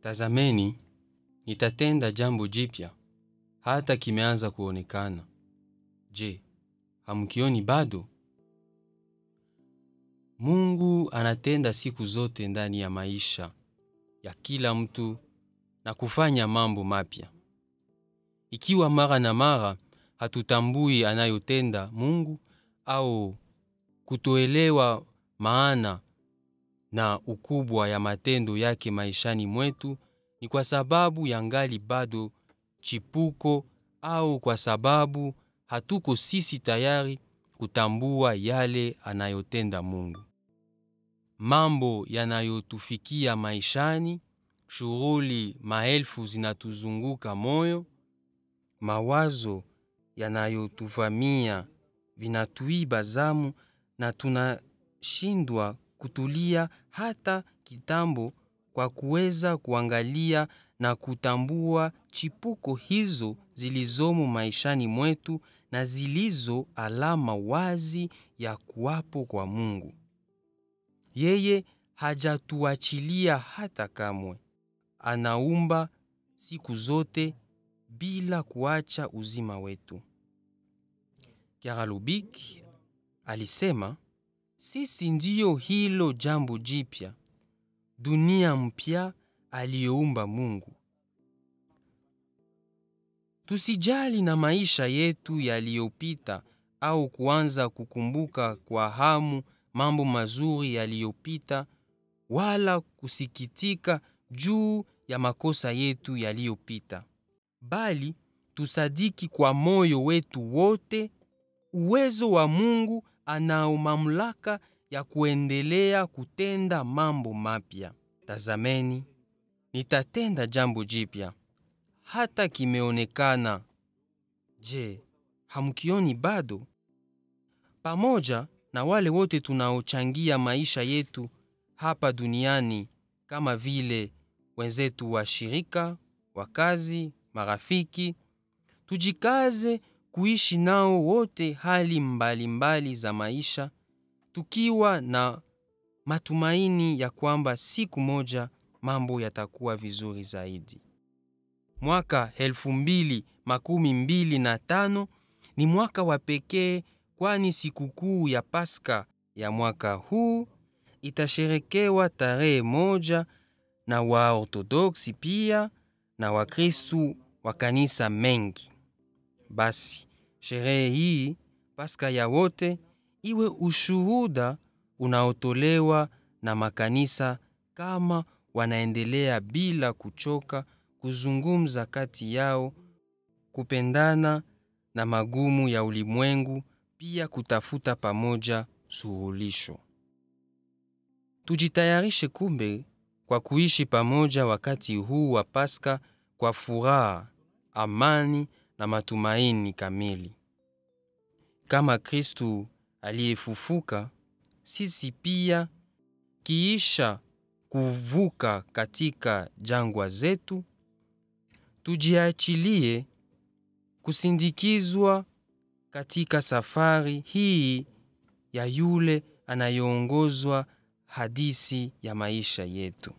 Tazameni, nitatenda jambo jipya, hata kimeanza kuonekana. Je, hamkioni bado? Mungu anatenda siku zote ndani ya maisha ya kila mtu na kufanya mambo mapya. Ikiwa mara na mara hatutambui anayotenda Mungu au kutoelewa maana na ukubwa ya matendo yake maishani mwetu, ni kwa sababu yangali bado chipuko au kwa sababu hatuko sisi tayari kutambua yale anayotenda Mungu. Mambo yanayotufikia maishani, shughuli maelfu zinatuzunguka moyo, mawazo yanayotuvamia vinatuiba zamu na tunashindwa kutulia hata kitambo kwa kuweza kuangalia na kutambua chipuko hizo zilizomo maishani mwetu na zilizo alama wazi ya kuwapo kwa Mungu. Yeye hajatuachilia hata kamwe. Anaumba siku zote bila kuacha uzima wetu. Karl Lubick alisema, sisi ndiyo hilo jambo jipya, dunia mpya aliyoumba Mungu. Tusijali na maisha yetu yaliyopita au kuanza kukumbuka kwa hamu mambo mazuri yaliyopita, wala kusikitika juu ya makosa yetu yaliyopita. Bali tusadiki kwa moyo wetu wote uwezo wa Mungu anao mamlaka ya kuendelea kutenda mambo mapya. Tazameni, nitatenda jambo jipya, hata kimeonekana. Je, hamkioni bado? Pamoja na wale wote tunaochangia maisha yetu hapa duniani, kama vile wenzetu wa shirika, wakazi, marafiki, tujikaze kuishi nao wote hali mbalimbali za maisha, tukiwa na matumaini ya kwamba siku moja mambo yatakuwa vizuri zaidi. Mwaka 2025 ni mwaka wa pekee, kwani sikukuu ya Pasaka ya mwaka huu itasherekewa tarehe 1 na Waorthodoksi pia na Wakristu wa kanisa mengi. Basi, sherehe hii Pasaka ya wote iwe ushuhuda unaotolewa na makanisa kama wanaendelea bila kuchoka kuzungumza kati yao, kupendana na magumu ya ulimwengu, pia kutafuta pamoja suluhisho. Tujitayarishe kumbe kwa kuishi pamoja wakati huu wa Pasaka kwa furaha, amani na matumaini kamili. Kama Kristu aliyefufuka, sisi pia kiisha kuvuka katika jangwa zetu, tujiachilie kusindikizwa katika safari hii ya yule anayeongozwa hadithi ya maisha yetu.